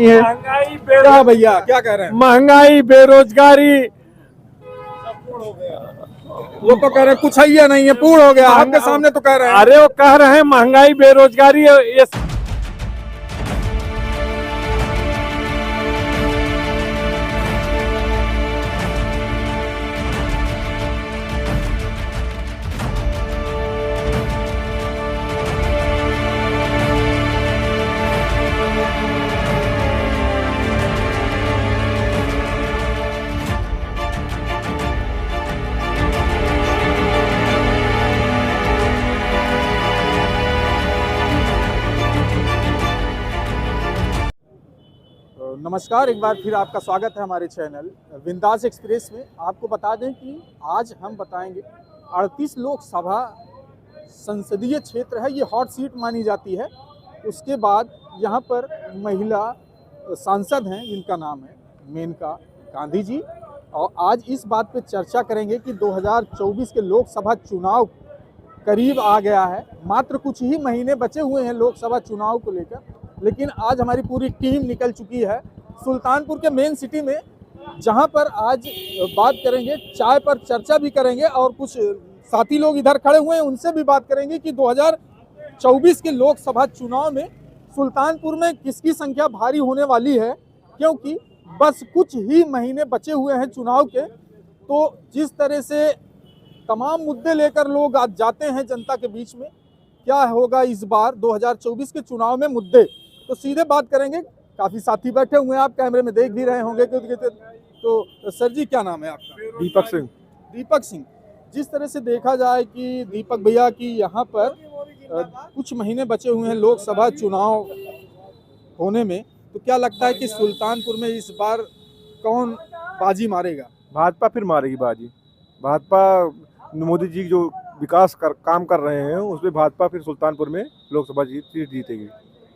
है। महंगाई क्या भैया क्या कह रहे हैं? महंगाई, बेरोजगारी, वो तो कह रहे हैं कुछ है नहीं है, पूर्ण हो गया। आपके सामने तो कह रहे हैं। अरे वो कह रहे हैं महंगाई बेरोजगारी ये नमस्कार, एक बार फिर आपका स्वागत है हमारे चैनल विंदास एक्सप्रेस में। आपको बता दें कि आज हम बताएंगे 38 लोकसभा संसदीय क्षेत्र है, ये हॉट सीट मानी जाती है। उसके बाद यहाँ पर महिला सांसद हैं जिनका नाम है मेनका गांधी जी, और आज इस बात पे चर्चा करेंगे कि 2024 के लोकसभा चुनाव करीब आ गया है। मात्र कुछ ही महीने बचे हुए हैं लोकसभा चुनाव को लेकर, लेकिन आज हमारी पूरी टीम निकल चुकी है सुल्तानपुर के मेन सिटी में, जहां पर आज बात करेंगे, चाय पर चर्चा भी करेंगे और कुछ साथी लोग इधर खड़े हुए हैं उनसे भी बात करेंगे कि 2024 के लोकसभा चुनाव में सुल्तानपुर में किसकी संख्या भारी होने वाली है, क्योंकि बस कुछ ही महीने बचे हुए हैं चुनाव के। तो जिस तरह से तमाम मुद्दे लेकर लोग आज जाते हैं जनता के बीच में, क्या होगा इस बार 2024 के चुनाव में मुद्दे, तो सीधे बात करेंगे। काफी साथी बैठे हुए हैं, आप कैमरे में देख भी रहे होंगे। तो सर जी क्या नाम है आपका? दीपक सिंह। दीपक सिंह, जिस तरह से देखा जाए कि दीपक भैया की यहाँ पर कुछ महीने बचे हुए हैं लोकसभा चुनाव होने में, तो क्या लगता है कि सुल्तानपुर में इस बार कौन बाजी मारेगा? भाजपा फिर मारेगी बाजी। भाजपा मोदी जी जो विकास काम कर रहे हैं उस पर भाजपा फिर सुल्तानपुर में लोकसभा सीट जीतेगी,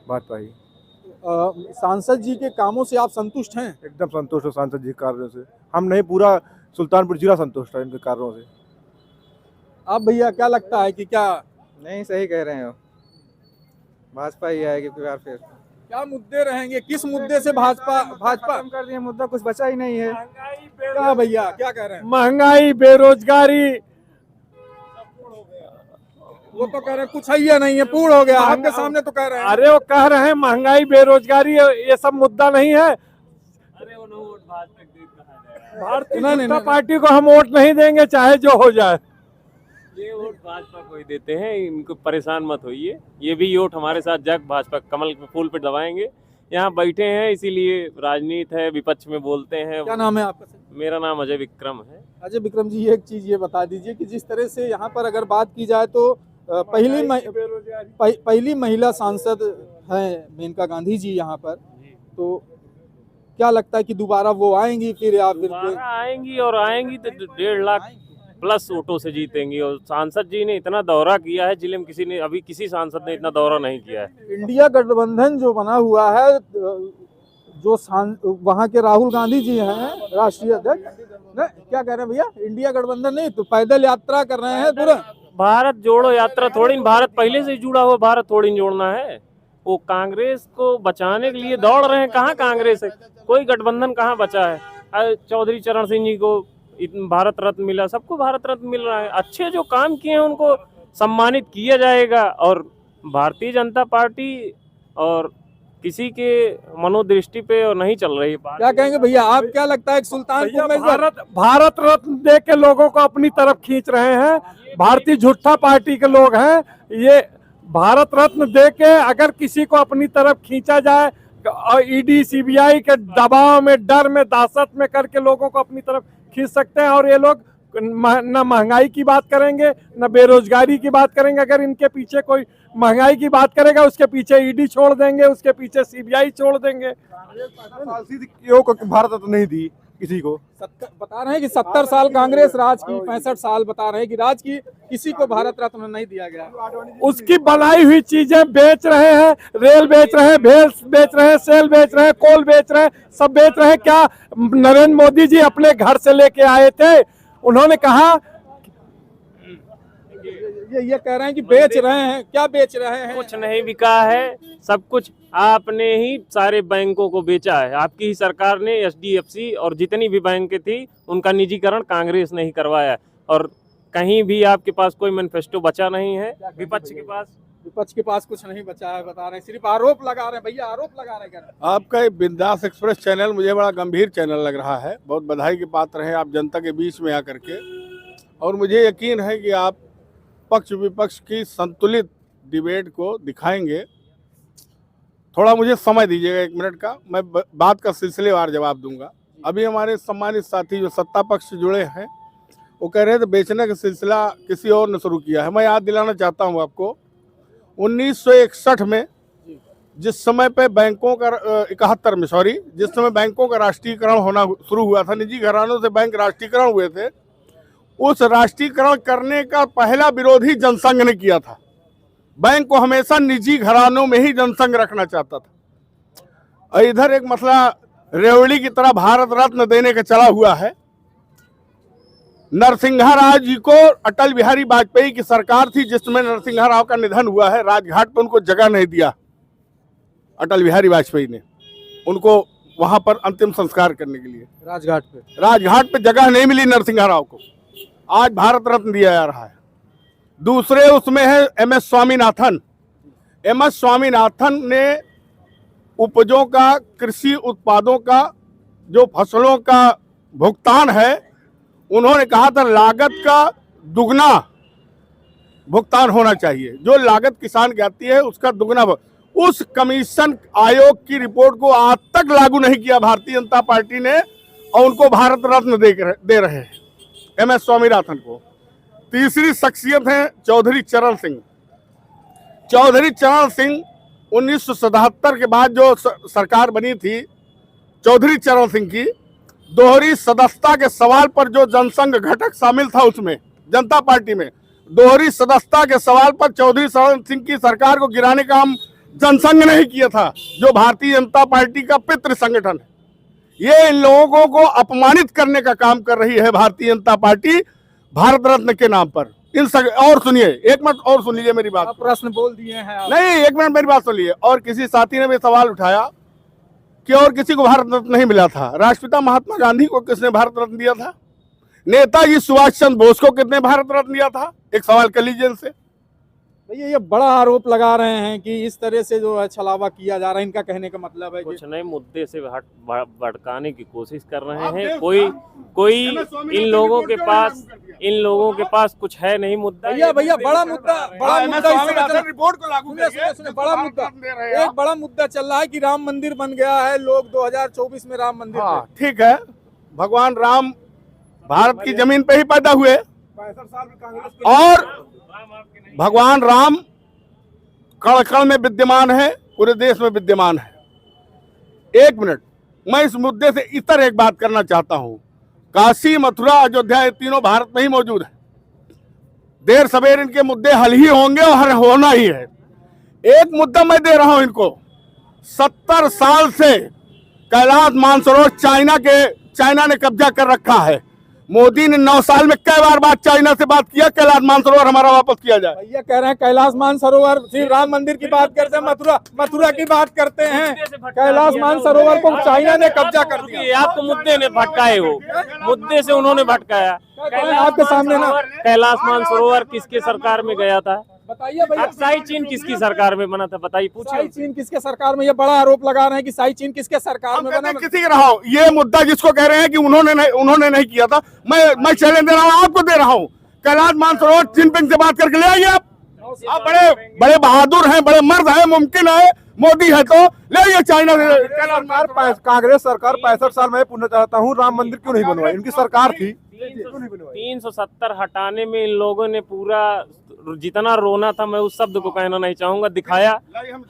भाजपा ही। सांसद जी के कामों से आप संतुष्ट हैं? एकदम संतुष्ट हो सांसद जी के कार्यों से। हम नहीं, पूरा सुल्तानपुर जिला संतुष्ट है इनके कार्यों से। आप भैया क्या लगता है कि क्या? नहीं, सही कह रहे हो, भाजपा ही आएगी फिर। क्या मुद्दे रहेंगे, किस मुद्दे से भाजपा खत्म कर दिए, मुद्दा कुछ बचा ही नहीं है। क्या भैया क्या कह रहे हैं? महंगाई, बेरोजगारी, वो तो कह रहे हैं कुछ है नहीं है, पूर्ण हो गया। आपके सामने तो कह रहे हैं। अरे वो कह रहे हैं महंगाई, बेरोजगारी ये सब मुद्दा नहीं है। भारतीय जनता पार्टी को हम वोट नहीं देंगे, चाहे जो हो जाए। ये वोट भाजपा को ही देते हैं, इनको परेशान मत होइए। ये भी वोट हमारे साथ जग भाजपा कमल के फूल पे दबाएंगे। यहाँ बैठे हैं इसीलिए, राजनीति है, विपक्ष में बोलते हैं। क्या नाम है आपका? मेरा नाम अजय विक्रम है। अजय विक्रम जी, एक चीज ये बता दीजिए कि जिस तरह से यहाँ पर अगर बात की जाए तो पहली महिला सांसद हैं मेनका गांधी जी यहाँ पर, तो क्या लगता है कि दोबारा वो आएंगी फिर, या फिर आएंगी? और आएंगी तो 1.5 लाख प्लस वोटों से जीतेंगी। और सांसद जी ने इतना दौरा किया है जिले में, किसी सांसद ने इतना दौरा नहीं किया है। इंडिया गठबंधन जो बना हुआ है, जो वहाँ के राहुल गांधी जी हैं राष्ट्रीय अध्यक्ष, क्या कह रहे हैं भैया? इंडिया गठबंधन नहीं तो पैदल यात्रा कर रहे हैं पूरा। भारत जोड़ो यात्रा थोड़ी, भारत पहले से जुड़ा हुआ, भारत थोड़ी जोड़ना है। वो कांग्रेस को बचाने के लिए दौड़ रहे हैं। कहाँ कांग्रेस है? कोई गठबंधन कहाँ बचा है? चौधरी चरण सिंह जी को भारत रत्न मिला, सबको भारत रत्न मिल रहा है। अच्छे जो काम किए हैं उनको सम्मानित किया जाएगा। और भारतीय जनता पार्टी और किसी के मनोदृष्टि पे और नहीं चल रही है। क्या कहेंगे भैया, आप क्या लगता है कि सुल्तानपुर में भारत रत्न दे के लोगों को अपनी तरफ खींच रहे हैं? भारतीय झूठा पार्टी के लोग हैं ये। भारत रत्न दे के अगर किसी को अपनी तरफ खींचा जाए और ईडी सीबीआई के दबाव में, डर में, दहशत में करके लोगों को अपनी तरफ खींच सकते हैं। और ये लोग न महंगाई की बात करेंगे, न बेरोजगारी की बात करेंगे। अगर इनके पीछे कोई महंगाई की बात करेगा, उसके पीछे ईडी छोड़ देंगे, उसके पीछे सीबीआई छोड़ देंगे। भारत रत्न नहीं दी किसी को। बता रहे हैं कि 70 साल कांग्रेस राज की, 65 साल बता रहे हैं कि राज की, किसी को भारत रत्न नहीं दिया गया। उसकी बनाई हुई चीजें बेच रहे हैं, रेल बेच रहे हैं, भेल बेच रहे हैं, सेल बेच रहे हैं, कोल बेच रहे हैं, सब बेच रहे हैं। क्या नरेंद्र मोदी जी अपने घर से लेके आए थे? उन्होंने कहा ये कह रहे हैं कि बेच रहे हैं, क्या बेच रहे हैं? कुछ नहीं बिका है, सब कुछ आपने ही सारे बैंकों को बेचा है। आपकी ही सरकार ने एचडीएफसी और जितनी भी बैंक थी उनका निजीकरण कांग्रेस ने ही करवाया। और कहीं भी आपके पास कोई मैनिफेस्टो बचा नहीं है। विपक्ष के पास कुछ नहीं बचा है, बता रहे हैं, सिर्फ आरोप लगा रहे हैं भैया, आरोप लगा रहे हैं। आपका ये बिंदास एक्सप्रेस चैनल मुझे बड़ा गंभीर चैनल लग रहा है। बहुत बधाई के पात्र हैं आप जनता के बीच में आकर के, और मुझे यकीन है कि आप पक्ष विपक्ष की संतुलित डिबेट को दिखाएंगे। थोड़ा मुझे समय दीजिएगा 1 मिनट का, मैं बात का सिलसिलेवार जवाब दूंगा। अभी हमारे सम्मानित साथी जो सत्ता पक्ष से जुड़े हैं वो कह रहे थे बेचने का सिलसिला किसी और ने शुरू किया है। मैं याद दिलाना चाहता हूँ आपको, 1961 में जिस समय पे बैंकों का 71 में सॉरी जिस समय बैंकों का राष्ट्रीयकरण होना शुरू हुआ था, निजी घरानों से बैंक राष्ट्रीयकरण हुए थे, उस राष्ट्रीयकरण करने का पहला विरोधी जनसंघ ने किया था। बैंक को हमेशा निजी घरानों में ही जनसंघ रखना चाहता था। और इधर एक मसला रेवड़ी की तरह भारत रत्न देने का चला हुआ है। नरसिंहा राव जी को अटल बिहारी वाजपेयी की सरकार थी जिसमें नरसिंहा राव का निधन हुआ है। राजघाट पर उनको जगह नहीं दिया अटल बिहारी वाजपेयी ने, उनको वहां पर अंतिम संस्कार करने के लिए राजघाट पे जगह नहीं मिली नरसिंहा राव को। आज भारत रत्न दिया जा रहा है। दूसरे उसमें है एमएस स्वामीनाथन। एमएस स्वामीनाथन ने उपजों का, कृषि उत्पादों का, जो फसलों का भुगतान है, उन्होंने कहा था लागत का दुगना भुगतान होना चाहिए। जो लागत किसान की आती है उसका दुगना। उस कमीशन आयोग की रिपोर्ट को आज तक लागू नहीं किया भारतीय जनता पार्टी ने, और उनको भारत रत्न दे रहे हैं एमएस स्वामीनाथन को। तीसरी शख्सियत है चौधरी चरण सिंह। चौधरी चरण सिंह 1977 के बाद जो सरकार बनी थी चौधरी चरण सिंह की, दोहरी सदस्यता के सवाल पर जो जनसंघ घटक शामिल था उसमें जनता पार्टी में, दोहरी सदस्यता के सवाल पर चौधरी चरण सिंह की सरकार को गिराने का काम जनसंघ ने ही किया था, जो भारतीय जनता पार्टी का पितृ संगठन है। ये इन लोगों को अपमानित करने का काम कर रही है भारतीय जनता पार्टी भारत रत्न के नाम पर। और सुनिए, 1 मिनट और सुन लीजिए मेरी बात। प्रश्न बोल दिए हैं आप। नहीं, 1 मिनट मेरी बात सुन लीजिए। और किसी साथी ने भी सवाल उठाया कि और किसी को भारत रत्न नहीं मिला था। राष्ट्रपिता महात्मा गांधी को किसने भारत रत्न दिया था? नेताजी सुभाष चंद्र बोस को कितने भारत रत्न दिया था? एक सवाल कर लीजिए इनसे। भैया ये बड़ा आरोप लगा रहे हैं कि इस तरह से जो है छलावा किया जा रहा है, इनका कहने का मतलब है कुछ नहीं, मुद्दे से भटकाने की कोशिश कर रहे हैं। कोई इन लोगों के पास कुछ है नहीं मुद्दा। भैया बड़ा मुद्दा रिपोर्ट को लागू एक बड़ा मुद्दा चल रहा है कि राम मंदिर बन गया है, लोग 2024 में राम मंदिर। हाँ, ठीक है, भगवान राम भारत की जमीन पे ही पैदा हुए और भगवान राम कण कण में विद्यमान है, पूरे देश में विद्यमान है। 1 मिनट, मैं इस मुद्दे से इतर एक बात करना चाहता हूं। काशी, मथुरा, अयोध्या, ये तीनों भारत में ही मौजूद है। देर सवेर इनके मुद्दे हल ही होंगे और हल होना ही है। एक मुद्दा मैं दे रहा हूं इनको, 70 साल से कैलाश मानसरोवर चाइना ने कब्जा कर रखा है। मोदी ने 9 साल में कई बार चाइना से बात किया कैलाश मानसरोवर हमारा वापस किया जाए। भैया कह रहे हैं कैलाश मानसरोवर, सिर्फ राम मंदिर की बात करते हैं, मथुरा की बात करते हैं। कैलाश मानसरोवर को चाइना ने कब्जा कर दिया। आपको मुद्दे ने भटकाए, वो मुद्दे से उन्होंने भटकाया। आपके सामने ना कैलाश मानसरोवर किसके सरकार में गया था? बताइए भैया। शाही चीन किसकी सरकार में बना था? बताइए, पूछिए। शाही चीन किसके सरकार में? ये बड़ा आरोप लगा रहे हैं कि शाही चीन किसके सरकार में बना। किसी के रहा हूं, ये मुद्दा जिसको कह रहे हैं कि उन्होंने नहीं किया था, मैं चैलेंज दे रहा हूं, आपको दे रहा हूं। कैलाश मानसरोवर जिनपिंग से बात करके ले आइए। आप बड़े बहादुर हैं, बड़े मर्द हैं, मुमकिन है मोदी है तो ले आइए चाइना से। कांग्रेस सरकार 65 साल में पूछना चाहता हूँ, राम मंदिर क्यों नहीं बनवाई? इनकी सरकार थी। 370 हटाने में इन लोगों ने पूरा जितना रोना था, मैं उस शब्द को कहना नहीं चाहूंगा, दिखाया।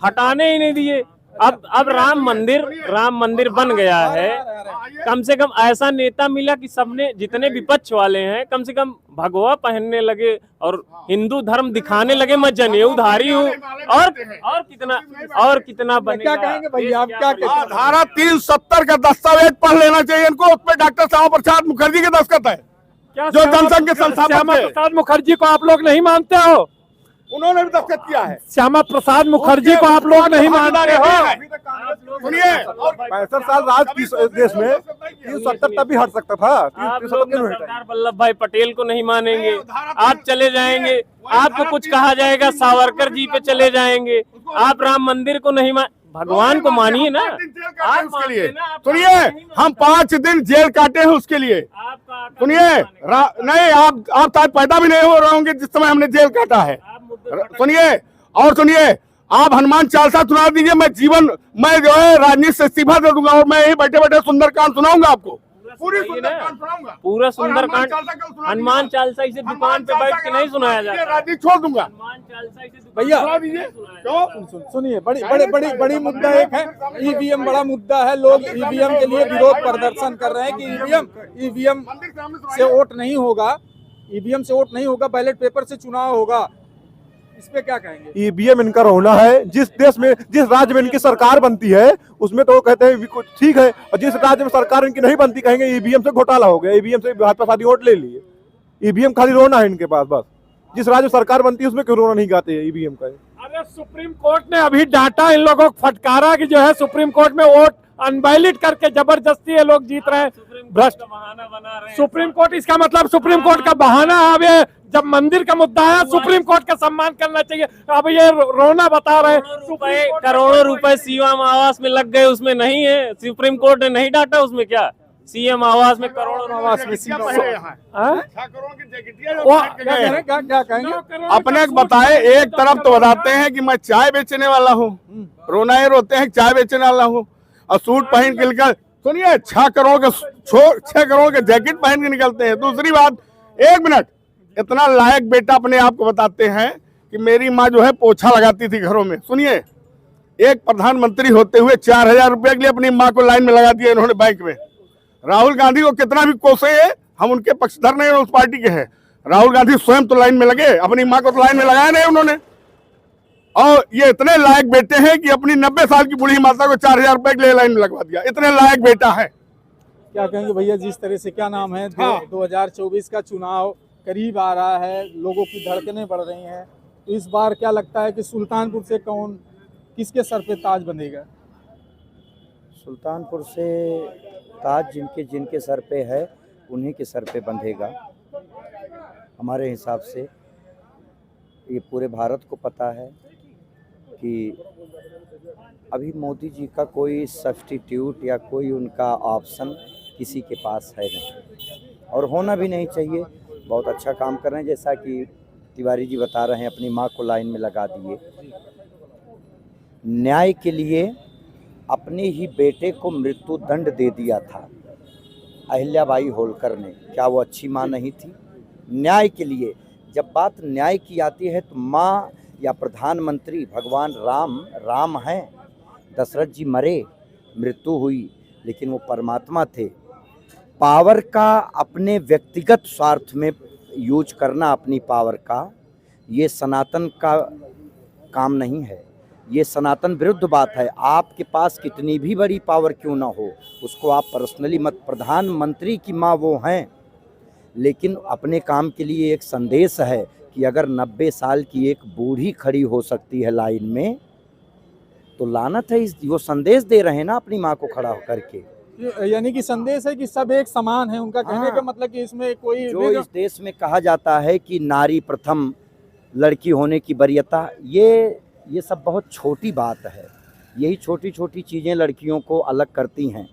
हटाने ही नहीं दिए। अब राम मंदिर बन गया है। कम से कम ऐसा नेता मिला कि सबने, जितने विपक्ष वाले हैं, कम से कम भगवा पहनने लगे और हिंदू धर्म दिखाने लगे, मैं जनेऊधारी हूँ। और कितना बनेगा? क्या कहेंगे भैया आप? क्या कहते हैं? धारा 370 का दस्तावेज पढ़ लेना चाहिए इनको। उस पर डॉक्टर श्यामा प्रसाद मुखर्जी के दस्तखत है। क्या जो जनसंघ के संस्थापक श्यामा थे, प्रसाद मुखर्जी को आप लोग नहीं मानते हो? उन्होंने भी दस्तखत किया है। श्यामा प्रसाद मुखर्जी को आप लोग नहीं मानते हो? सुनिए, 65 साल राज की देश में 370 तब भी हट सकता था। आप लोग ना सरदार वल्लभ भाई पटेल को नहीं मानेंगे, आप चले जाएंगे, आपको कुछ कहा जाएगा सावरकर जी पे चले जाएंगे, आप राम मंदिर को नहीं भगवान को मानिए ना। आप उसके लिए सुनिए, हम 5 दिन जेल काटे हैं उसके लिए। सुनिए, नहीं आप शायद पैदा भी नहीं हो रहे होंगे जिस समय हमने जेल काटा है। सुनिए, और सुनिए, आप हनुमान चालीसा सुना दीजिए, मैं जो है राजनीति से इस्तीफा दे दूंगा और मैं यही बैठे बैठे सुंदरकांड सुनाऊंगा आपको, पूरी सुंदरकांड सुनाऊंगा। पूरा सुंदरकांड हनुमान चालीसा इसे दुकान पे बैठ के नहीं सुनाया जाता। राजनीति छोड़ दूंगा हनुमान चालीसा इसे भैया सुना दीजिए। क्यों? सुनिए, बड़ी मुद्दा एक है, ईवीएम बड़ा मुद्दा है। लोग ईवीएम के लिए विरोध प्रदर्शन कर रहे हैं कि ईवीएम से वोट नहीं होगा, ईवीएम से वोट नहीं होगा, बैलेट पेपर से चुनाव होगा। इस पे क्या कहेंगे? ईवीएम इनका रोना है। जिस देश में, जिस राज्य में इनकी सरकार बनती है उसमें तो वो कहते हैं कुछ ठीक है, और जिस राज्य में सरकार इनकी नहीं बनती कहेंगे ईवीएम से घोटाला हो गया, ईवीएम से भाजपा सारी वोट ले लिए। ईवीएम खाली रोना है इनके पास बस। जिस राज्य में सरकार बनती है उसमें क्यों रोना नहीं गाते हैं ईवीएम का? अरे सुप्रीम कोर्ट ने अभी डांटा, इन लोगों को फटकारा कि जो है सुप्रीम कोर्ट में वोट अनवैलिड करके जबरदस्ती ये लोग जीत रहे हैं। भ्रष्ट बहाना बना रहे हैं। सुप्रीम कोर्ट, इसका मतलब सुप्रीम कोर्ट का बहाना है। अब ये जब मंदिर का मुद्दा है सुप्रीम कोर्ट का सम्मान करना चाहिए। अब ये रोना बता रहे हैं। करोड़ों रुपए सीएम आवास में लग गए, उसमें नहीं है, सुप्रीम कोर्ट ने नहीं डांटा उसमें। क्या सीएम आवास में करोड़ों आवास में क्या कहेंगे? अपने बताए, एक तरफ तो बताते हैं कि मैं चाय बेचने वाला हूँ, रोना ये रोते हैं चाय बेचने वाला हूँ, और सूट पहन के निकल, सुनिए 6 करोड़ के जैकेट पहन के निकलते हैं। दूसरी बात, 1 मिनट, इतना लायक बेटा अपने आप को बताते हैं कि मेरी माँ जो है पोछा लगाती थी घरों में। सुनिए, एक प्रधानमंत्री होते हुए 4000 रुपए के लिए अपनी माँ को लाइन में लगा दिया इन्होंने बैंक में। राहुल गांधी को कितना भी कोसे, हम उनके पक्षधर नहीं, उस पार्टी के हैं। राहुल गांधी स्वयं तो लाइन में लगे, अपनी माँ को तो लाइन में लगाया नहीं उन्होंने। और ये इतने लायक बेटे हैं कि अपनी 90 साल की बूढ़ी माता को 4000 रुपए के लिए लाइन में लगवा दिया। इतने लायक बेटा है। क्या कहेंगे भैया, जिस तरह से क्या नाम है, 2024 का चुनाव करीब आ रहा है, लोगों की धड़कनें बढ़ रही हैं, तो इस बार क्या लगता है कि सुल्तानपुर से कौन, किसके सर पे ताज बंधेगा? सुल्तानपुर से ताज जिनके सर पे है उन्हीं के सर पे बंधेगा। हमारे हिसाब से ये पूरे भारत को पता है कि अभी मोदी जी का कोई सब्स्टिट्यूट या कोई उनका ऑप्शन किसी के पास है नहीं, और होना भी नहीं चाहिए। बहुत अच्छा काम कर रहे हैं, जैसा कि तिवारी जी बता रहे हैं, अपनी माँ को लाइन में लगा दिए। न्याय के लिए अपने ही बेटे को मृत्यु दंड दे दिया था अहिल्याबाई होलकर ने। क्या वो अच्छी माँ नहीं थी? न्याय के लिए जब बात न्याय की आती है तो माँ या प्रधानमंत्री भगवान राम हैं। दशरथ जी मरे, मृत्यु हुई, लेकिन वो परमात्मा थे। पावर का अपने व्यक्तिगत स्वार्थ में यूज करना, अपनी पावर का, ये सनातन का काम नहीं है। ये सनातन विरुद्ध बात है। आपके पास कितनी भी बड़ी पावर क्यों ना हो, उसको आप पर्सनली मत, प्रधानमंत्री की माँ वो हैं, लेकिन अपने काम के लिए एक संदेश है कि अगर 90 साल की एक बूढ़ी खड़ी हो सकती है लाइन में, तो लानत है। वो संदेश दे रहे हैं ना अपनी माँ को खड़ा होकर के। यानी कि संदेश है कि सब एक समान है। उनका कहने का मतलब कि इसमें कोई जो इस देश में कहा जाता है कि नारी प्रथम, लड़की होने की वरीयता, ये सब बहुत छोटी बात है। यही छोटी छोटी चीज़ें लड़कियों को अलग करती हैं।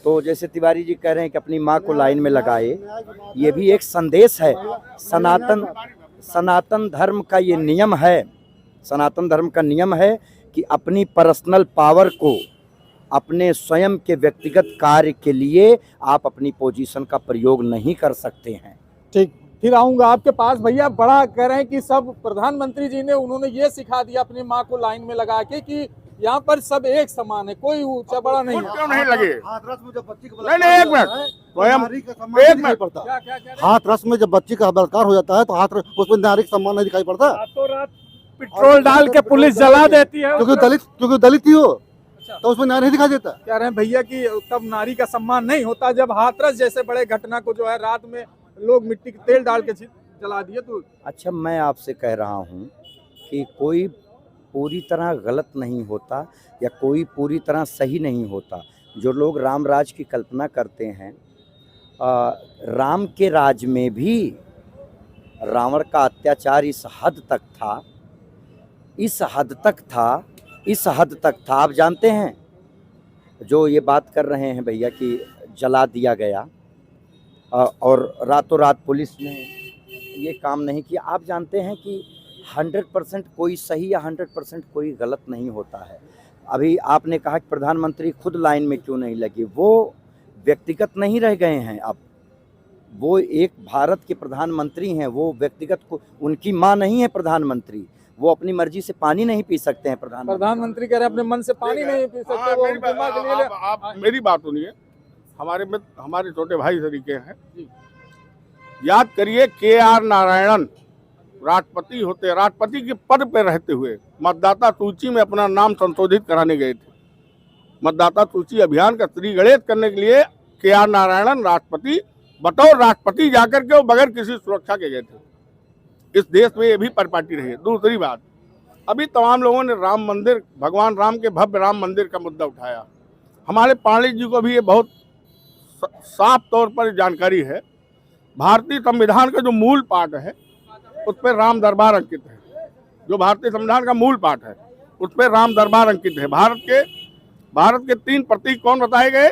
तो जैसे तिवारी जी कह रहे हैं कि अपनी माँ को लाइन में लगाए, ये भी एक संदेश है। सनातन धर्म का ये नियम है, सनातन धर्म का नियम है कि अपनी पर्सनल पावर को अपने स्वयं के व्यक्तिगत कार्य के लिए आप अपनी पोजीशन का प्रयोग नहीं कर सकते हैं। ठीक, फिर आऊँगा आपके पास। भैया, बड़ा कह रहे हैं कि सब प्रधानमंत्री जी ने, उन्होंने ये सिखा दिया अपनी माँ को लाइन में लगा के कि यहाँ पर सब एक समान है, कोई ऊंचा बड़ा नहीं है। क्यों नहीं लगे? हाथरस में जब बच्ची का नहीं, एक मिनट, एक मिनट पड़ता, हाथरस में जब बच्ची का बलात्कार हो जाता है तो हाथ उसमें नारी का सम्मान नहीं दिखाई पड़ता, रातों रात पेट्रोल डाल के पुलिस जला देती है। क्योंकि दलित ही हो तो उसमें नारी नहीं दिखाई देता। कह रहे हैं भैया कि तब नारी का सम्मान नहीं होता जब हाथरस जैसे बड़े घटना को जो है रात में लोग मिट्टी के तेल डाल के जला दिए। तो अच्छा, मैं आपसे कह रहा हूँ कि कोई पूरी तरह गलत नहीं होता या कोई पूरी तरह सही नहीं होता। जो लोग राम राज की कल्पना करते हैं, राम के राज में भी रावण का अत्याचार इस हद तक था, इस हद तक था। आप जानते हैं जो ये बात कर रहे हैं भैया कि जला दिया गया और रातों रात पुलिस ने ये काम नहीं किया। आप जानते हैं कि 100% कोई सही या 100% कोई गलत नहीं होता है। अभी आपने कहा कि प्रधानमंत्री खुद लाइन में क्यों नहीं लगे, वो व्यक्तिगत नहीं रह गए हैं। अब वो एक भारत के प्रधानमंत्री हैं, वो व्यक्तिगत को, उनकी माँ नहीं है प्रधानमंत्री, वो अपनी मर्जी से पानी नहीं पी सकते हैं। प्रधानमंत्री कह रहे हैं अपने मन से पानी नहीं पी सकते। वो उनकी माँ के लिए आप मेरी बात सुनिए, हमारे छोटे भाई तरीके हैं। याद करिए KR नारायणन राष्ट्रपति राष्ट्रपति के पद पर रहते हुए मतदाता सूची में अपना नाम संशोधित कराने गए थे। मतदाता सूची अभियान का श्रीगणेश करने के लिए KR नारायणन राष्ट्रपति बतौर राष्ट्रपति जाकर के वो बगैर किसी सुरक्षा के गए थे। इस देश में ये भी परिपाटी रही है। दूसरी बात, अभी तमाम लोगों ने राम मंदिर, भगवान राम के भव्य राम मंदिर का मुद्दा उठाया। हमारे पांडे जी को भी ये बहुत साफ तौर पर जानकारी है। भारतीय संविधान का जो मूल पाठ है उस पर राम दरबार अंकित है। जो भारतीय संविधान का मूल पाठ है उस पर राम दरबार अंकित है। भारत के 3 प्रतीक कौन बताए गए?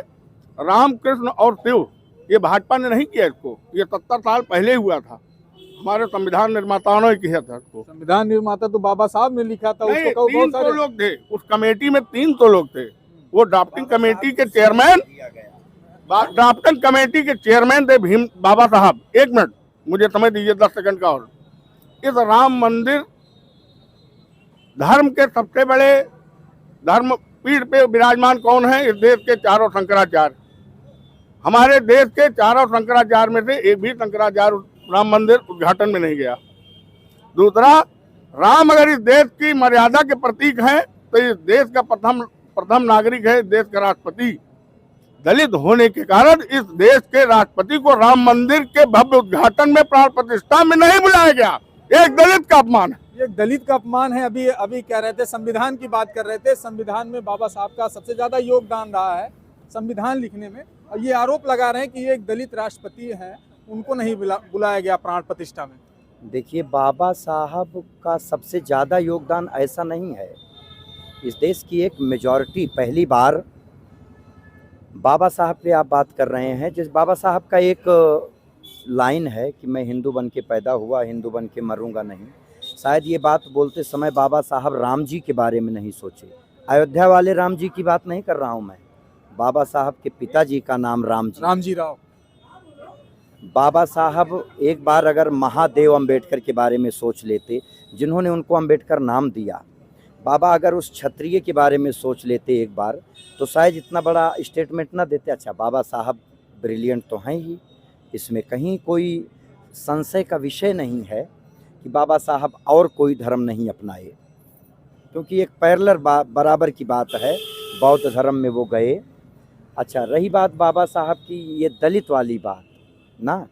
राम, कृष्ण और शिव। ये भाजपा ने नहीं किया इसको, ये 70 साल पहले हुआ था। हमारे संविधान निर्माताओं ने किया था इसको। संविधान निर्माता तो बाबा साहब ने लिखा था। नहीं, उसको 300 लोग थे उस कमेटी में, 300 लोग थे। वो ड्राफ्टिंग कमेटी के चेयरमैन थे भीम बाबा साहब। 1 मिनट मुझे समय दीजिए, 10 सेकंड का और। इस राम मंदिर धर्म के सबसे बड़े धर्म पीठ पे विराजमान कौन है? इस देश के चारों शंकराचार्य। हमारे देश के चारों शंकराचार्य में से एक भी शंकराचार्य राम मंदिर उद्घाटन में नहीं गया। दूसरा, राम अगर इस देश की मर्यादा के प्रतीक हैं तो इस देश का प्रथम नागरिक है, इस देश का राष्ट्रपति। दलित होने के कारण इस देश के राष्ट्रपति को राम मंदिर के भव्य उद्घाटन में प्राण प्रतिष्ठा में नहीं बुलाया गया। एक दलित का अपमान है। ये दलित का अपमान है। अभी कह रहे थे, संविधान की बात कर रहे थे। संविधान में बाबा साहब का सबसे ज्यादा योगदान रहा है संविधान लिखने में, और ये आरोप लगा रहे हैं कि ये एक दलित राष्ट्रपति हैं, उनको नहीं बुलाया गया प्राण प्रतिष्ठा में। देखिए, बाबा साहब का सबसे ज़्यादा योगदान ऐसा नहीं है। इस देश की एक मेजॉरिटी, पहली बार बाबा साहब पे आप बात कर रहे हैं। जिस बाबा साहब का एक लाइन है कि मैं हिंदू बन के पैदा हुआ, हिंदू बन के मरूंगा नहीं। शायद ये बात बोलते समय बाबा साहब राम जी के बारे में नहीं सोचे। अयोध्या वाले राम जी की बात नहीं कर रहा हूँ मैं। बाबा साहब के पिताजी का नाम राम जी राव। बाबा साहब एक बार अगर महादेव अंबेडकर के बारे में सोच लेते, जिन्होंने उनको अंबेडकर नाम दिया, बाबा अगर उस क्षत्रिय के बारे में सोच लेते एक बार, तो शायद इतना बड़ा स्टेटमेंट ना देते। अच्छा, बाबा साहब ब्रिलियंट तो हैं ही, इसमें कहीं कोई संशय का विषय नहीं है कि बाबा साहब और कोई धर्म नहीं अपनाए, क्योंकि एक पैरेलल बराबर की बात है, बौद्ध धर्म में वो गए। अच्छा, रही बात बाबा साहब की ये दलित वाली बात ना,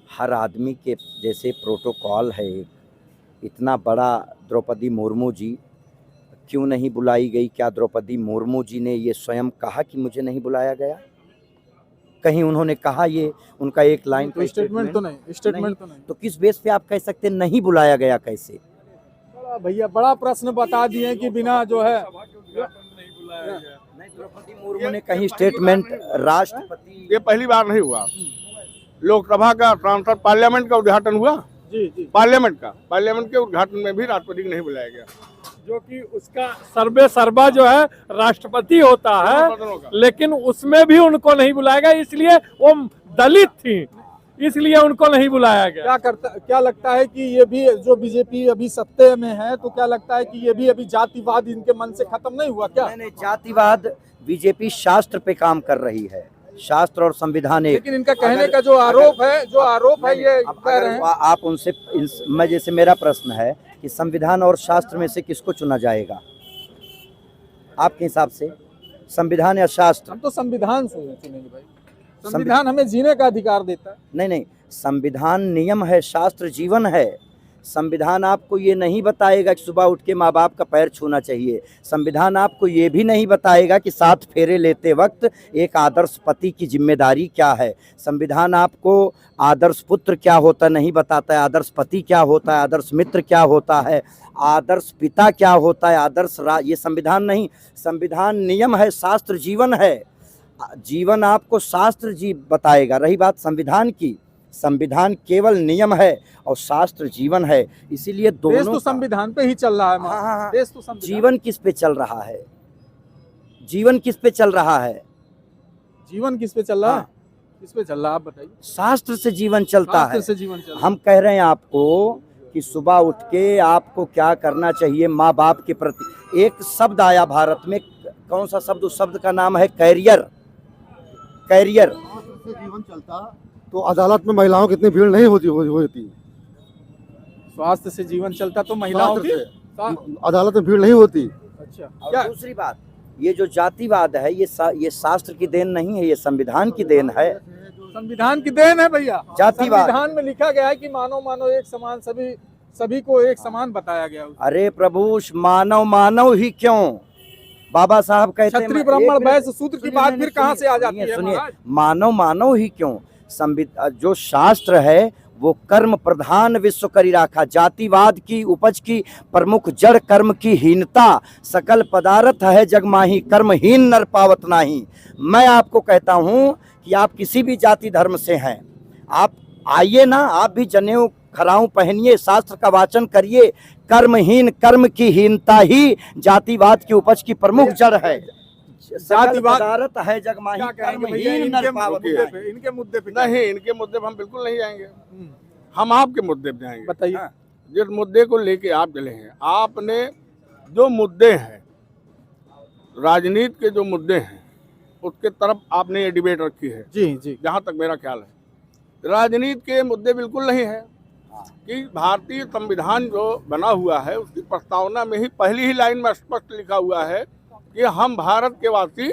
हर आदमी के जैसे प्रोटोकॉल है। इतना बड़ा द्रौपदी मुर्मू जी क्यों नहीं बुलाई गई? क्या द्रौपदी मुर्मू जी ने ये स्वयं कहा कि मुझे नहीं बुलाया गया? कहीं उन्होंने कहा ये उनका एक लाइन तो स्टेटमेंट तो नहीं। तो किस बेस पे आप कह सकते नहीं बुलाया गया? कैसे? भैया बड़ा प्रश्न बता दिए कि बिना जो है द्रौपदी मुर्मू ने कहीं स्टेटमेंट, राष्ट्रपति, ये पहली बार नहीं हुआ। लोकसभा का सांसद, पार्लियामेंट का उद्घाटन हुआ। जी। पार्लियामेंट के उद्घाटन में भी राष्ट्रपति को नहीं बुलाया गया, जो कि उसका सर्वे सर्वा जो है राष्ट्रपति होता है, लेकिन उसमें भी उनको नहीं बुलाया गया, इसलिए वो दलित थी, इसलिए उनको नहीं बुलाया गया। क्या लगता है कि ये भी जो बीजेपी अभी सत्ते में है, तो क्या लगता है कि ये भी अभी जातिवाद इनके मन से खत्म नहीं हुआ क्या? नहीं, जातिवाद बीजेपी शास्त्र पे काम कर रही है, शास्त्र और संविधान एक। लेकिन इनका कहने का जो आरोप है ये कह रहे हैं। आप उनसे, मैं जैसे मेरा प्रश्न है कि संविधान और शास्त्र में से किसको चुना जाएगा आपके हिसाब से? संविधान या शास्त्र? हम तो संविधान से चुनेंगे भाई। संविधान हमें जीने का अधिकार देता है। नहीं नहीं, संविधान नियम है, शास्त्र जीवन है। संविधान आपको ये नहीं बताएगा कि सुबह उठ के माँ बाप का पैर छूना चाहिए। संविधान आपको ये भी नहीं बताएगा कि 7 फेरे लेते वक्त एक आदर्श पति की जिम्मेदारी क्या है। संविधान आपको आदर्श पुत्र क्या होता नहीं बताता है, आदर्श पति क्या होता है, आदर्श मित्र क्या होता है, आदर्श पिता क्या होता है, ये संविधान नहीं। संविधान नियम है, शास्त्र जीवन है। जीवन आपको शास्त्र जी बताएगा। रही बात संविधान की, संविधान केवल नियम है और शास्त्र जीवन है। इसीलिए देश दोनों तो संविधान पे ही चल रहा है। हाँ। देश तो संविधान। जीवन किस पे चल रहा है? जीवन किस पे चल रहा है? जीवन किस पे चल रहा है? हाँ। किस पे चल रहा है आप बताइए। शास्त्र से जीवन चलता शास्त्र है। से जीवन चल रहा है। हम कह रहे हैं आपको कि सुबह उठ के आपको क्या करना चाहिए माँ बाप के प्रति। एक शब्द आया भारत में, कौन सा शब्द? उस शब्द का नाम है कैरियर। कैरियर। से जीवन चलता तो अदालत में महिलाओं की इतनी भीड़ नहीं होती। स्वास्थ्य से जीवन चलता तो महिलाओं की अदालत में भीड़ नहीं होती। अच्छा। और क्या दूसरी बात, ये जो जातिवाद है ये शास्त्र की देन नहीं है, ये संविधान की देन है। संविधान की देन है भैया। जातिवाद। संविधान में लिखा गया है कि मानव एक समान, सभी को एक समान बताया गया। अरे प्रभु, मानव ही क्यों? बाबा साहब कहते हैं क्षत्रिय ब्राह्मण वैश्य शूद्र की बात फिर कहाँ से आ जाती है? सुनिए, महाराज? मानव ही क्यों? जो शास्त्र है वो कर्म प्रधान विश्व करी राखा। जातिवाद की उपज की प्रमुख जड़ कर्म की हीनता। सकल पदार्थ है जग माही, कर्महीन नर पावत नाही। मैं आपको कहता हूँ कि आप किसी भी जाति धर्म से हैं, आप आइए ना, आप भी जनेऊ खराऊ पहनिए, शास्त्र का वाचन करिए। कर्महीन, कर्म की हीनता ही जातिवाद की उपज की प्रमुख जड़ है। जातिवाद पदार्थ है जग माही, क्या कहेंगे भैया कर्महीन नर पावत नाही। इनके मुद्दे पे नहीं, इनके मुद्दे पे हम बिल्कुल नहीं जाएंगे। हम आपके मुद्दे पे जाएंगे। बताइए। जिस मुद्दे को लेके आप चले हैं, आपने जो मुद्दे हैं, राजनीति के जो मुद्दे हैं, उसके तरफ आपने ये डिबेट रखी है। जी जी। जहाँ तक मेरा ख्याल है, राजनीति के मुद्दे बिल्कुल नहीं है कि भारतीय संविधान जो बना हुआ है उसकी प्रस्तावना में ही पहली ही लाइन में स्पष्ट लिखा हुआ है कि हम भारत के वासी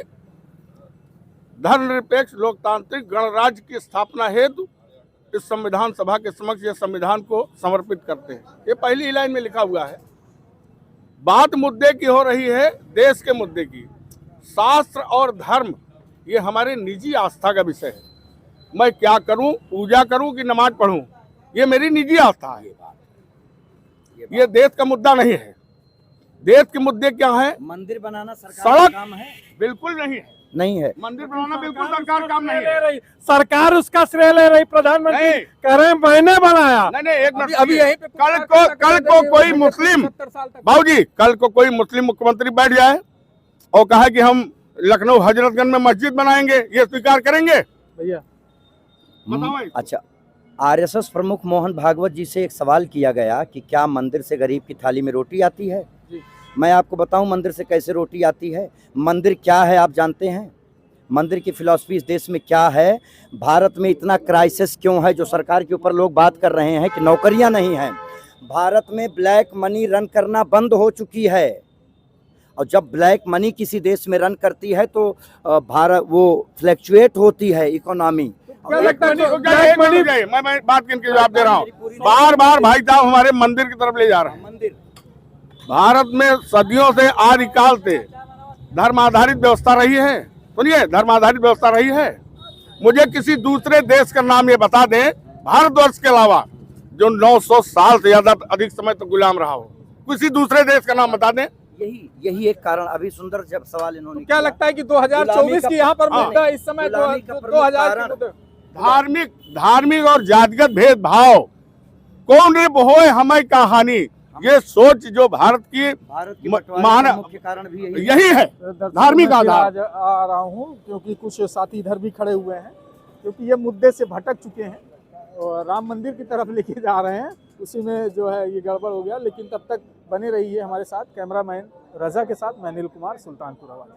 धर्मनिरपेक्ष लोकतांत्रिक गणराज्य की स्थापना हेतु इस संविधान सभा के समक्ष यह संविधान को समर्पित करते हैं। ये पहली ही लाइन में लिखा हुआ है। बात मुद्दे की हो रही है, देश के मुद्दे की। शास्त्र और धर्म ये हमारे निजी आस्था का विषय है। मैं क्या करूं, पूजा करूं कि नमाज पढ़ूं, ये मेरी निजी आस्था है। ये देश का मुद्दा नहीं है। देश के मुद्दे क्या है? मंदिर बनाना सरकार सड़क का काम है? बिल्कुल नहीं है। नहीं है। मंदिर बनाना बिल्कुल सरकार काम नहीं ले है। रही, सरकार उसका श्रेय ले रही। प्रधानमंत्री नहीं। कह रहे हैं मैंने बनाया। नहीं, एक मिनट। अभी यहीं पे कल को कोई मुस्लिम, 70 साल तक बाबूजी, कल को कोई मुस्लिम मुख्यमंत्री बैठ जाए और कहा कि हम लखनऊ हजरतगंज में मस्जिद बनाएंगे, ये स्वीकार करेंगे? भैया बताओ। अच्छा, आरएसएस प्रमुख मोहन भागवत जी से एक सवाल किया गया कि क्या मंदिर से गरीब की थाली में रोटी आती है? जी। मैं आपको बताऊं मंदिर से कैसे रोटी आती है। मंदिर क्या है आप जानते हैं? मंदिर की फिलॉसफी इस देश में क्या है? भारत में इतना क्राइसिस क्यों है जो सरकार के ऊपर लोग बात कर रहे हैं कि नौकरियां नहीं हैं? भारत में ब्लैक मनी रन करना बंद हो चुकी है, और जब ब्लैक मनी किसी देश में रन करती है तो भारत वो फ्लैक्चुएट होती है इकोनॉमी। क्या लगता है? मैं बात किनके जवाब दे रहा हूँ। बार बार भाई साहब हमारे मंदिर की तरफ ले जा रहे हैं। मंदिर भारत में सदियों से आदिकाल से धर्म आधारित व्यवस्था रही है। सुनिए, धर्म आधारित व्यवस्था रही है। मुझे किसी दूसरे देश का नाम ये बता दें भारतवर्ष के अलावा जो 900 साल से ज्यादा अधिक समय तक गुलाम रहा हो। किसी दूसरे देश का नाम बता दें। यही एक कारण। अभी सुंदर जब सवाल इन्होंने क्या लगता है कि 2024 की यहाँ पर मुद्दा इस समय 2000 धार्मिक और जातिगत भेदभाव कौन रे होए हमें कहानी, ये सोच जो भारत की बंटवारे का मुख्य कारण भी यही है, धार्मिक आधार। आज आ रहा हूँ क्योंकि कुछ साथी इधर भी खड़े हुए हैं, क्योंकि ये मुद्दे से भटक चुके हैं और राम मंदिर की तरफ लेके जा रहे हैं। उसी में जो है ये गड़बड़ हो गया। लेकिन तब तक बने रहिए हमारे साथ। कैमरामैन रजा के साथ मैं अनिल कुमार, सुल्तानपुर आवाज़।